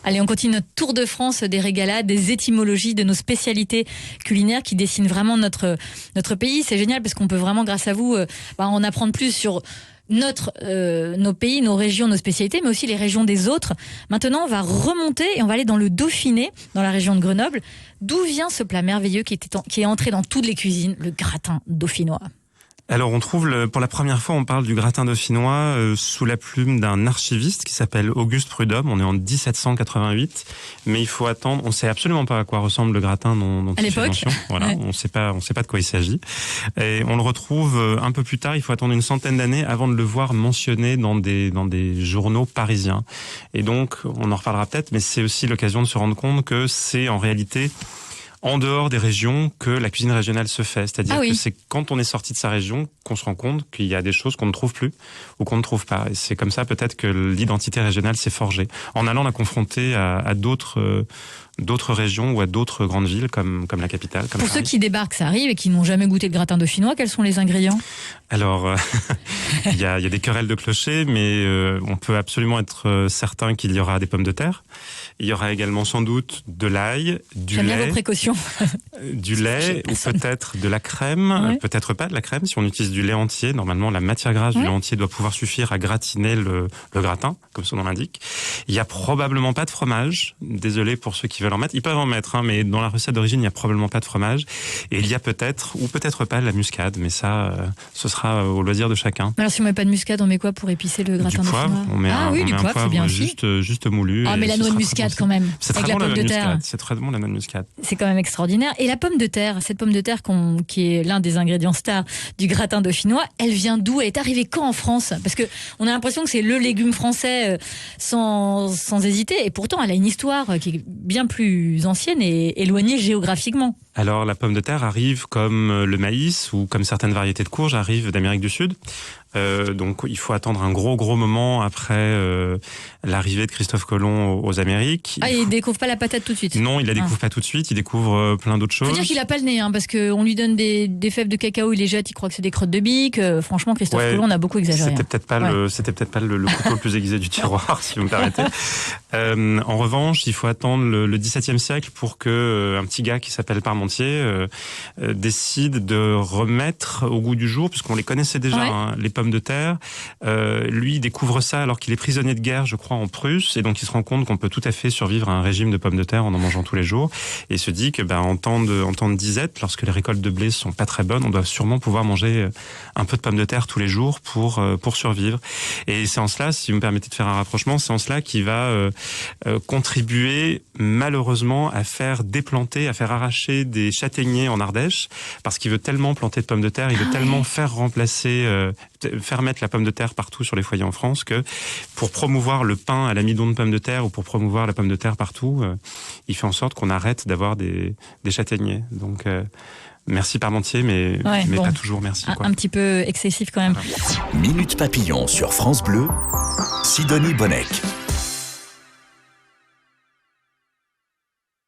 Allez, on continue notre tour de France des régalades, des étymologies, de nos spécialités culinaires qui dessinent vraiment notre pays. C'est génial parce qu'on peut vraiment, grâce à vous, en apprendre plus sur nos pays, nos régions, nos spécialités, mais aussi les régions des autres. Maintenant, on va remonter et on va aller dans le Dauphiné, dans la région de Grenoble. D'où vient ce plat merveilleux qui est entré dans toutes les cuisines, le gratin dauphinois? Alors on trouve, pour la première fois, on parle du gratin dauphinois sous la plume d'un archiviste qui s'appelle Auguste Prudhomme. On est en 1788, mais il faut attendre. On sait absolument pas à quoi ressemble le gratin dont il fait mention. Voilà, ouais. On sait pas de quoi il s'agit. Et on le retrouve un peu plus tard. Il faut attendre une centaine d'années avant de le voir mentionné dans des journaux parisiens. Et donc, on en reparlera peut-être, mais c'est aussi l'occasion de se rendre compte que c'est en réalité en dehors des régions que la cuisine régionale se fait. C'est-à-dire que c'est quand on est sorti de sa région qu'on se rend compte qu'il y a des choses qu'on ne trouve plus ou qu'on ne trouve pas. Et c'est comme ça peut-être que l'identité régionale s'est forgée. En allant la confronter à d'autres régions ou à d'autres grandes villes comme la capitale. Comme Pour ceux qui débarquent, ça arrive, et qui n'ont jamais goûté le gratin dauphinois, quels sont les ingrédients? Alors, il y a des querelles de clochers, mais on peut absolument être certain qu'il y aura des pommes de terre. Il y aura également sans doute de l'ail, du lait. J'aime bien vos précautions. Du lait ou peut-être de la crème, peut-être pas de la crème. Si on utilise du lait entier, normalement la matière grasse du lait entier doit pouvoir suffire à gratiner le gratin, comme son nom l'indique. Il y a probablement pas de fromage. Désolé pour ceux qui veulent en mettre. Ils peuvent en mettre, mais dans la recette d'origine, il n'y a probablement pas de fromage. Et il y a peut-être, ou peut-être pas, de la muscade. Mais ça, ce sera au loisir de chacun. Alors si on met pas de muscade, on met quoi pour épicer le gratin dauphinois? Du poivre. On met du poivre, c'est bien juste moulu. Ah, mais la noix de muscade quand même. C'est très bon, la noix de muscade. C'est très bon, la noix de muscade. C'est quand même extraordinaire. Et la pomme de terre, cette pomme de terre qui est l'un des ingrédients stars du gratin dauphinois, elle vient d'où? Elle est arrivée quand en France? Parce que on a l'impression que c'est le légume français sans hésiter. Et pourtant, elle a une histoire qui est bien plus ancienne et éloignée géographiquement. Alors, la pomme de terre arrive comme le maïs ou comme certaines variétés de courges arrivent d'Amérique du Sud. Donc, il faut attendre un gros moment après l'arrivée de Christophe Colomb aux Amériques. Ah, il découvre pas la patate tout de suite? Non, il la découvre pas tout de suite. Il découvre plein d'autres choses. Faut dire qu'il a pas le nez, parce qu'on lui donne des fèves de cacao, il les jette, il croit que c'est des crottes de bique. Franchement, Christophe Colomb, on a beaucoup exagéré. C'était peut-être pas le couteau le plus aiguisé du tiroir, si vous me permettez. En revanche, il faut attendre le XVIIe siècle pour que un petit gars qui s'appelle Parmentier décide de remettre au goût du jour, puisqu'on les connaissait déjà, les pommes de terre. Lui, il découvre ça alors qu'il est prisonnier de guerre, je crois, en Prusse, et donc il se rend compte qu'on peut tout à fait survivre à un régime de pommes de terre en mangeant tous les jours, et il se dit que en temps de disette, lorsque les récoltes de blé sont pas très bonnes, on doit sûrement pouvoir manger un peu de pommes de terre tous les jours pour survivre. Et c'est en cela, si vous me permettez de faire un rapprochement, c'est en cela qu'il va contribuer malheureusement à faire déplanter, à faire arracher des châtaigniers en Ardèche, parce qu'il veut tellement planter de pommes de terre, il veut tellement faire mettre la pomme de terre partout sur les foyers en France, que pour promouvoir le pain à l'amidon de pommes de terre ou pour promouvoir la pomme de terre partout, il fait en sorte qu'on arrête d'avoir des châtaigniers. Donc merci Parmentier, mais pas toujours merci. Un petit peu excessif quand même. Minute Papillon sur France Bleu, Sidonie Bonnec.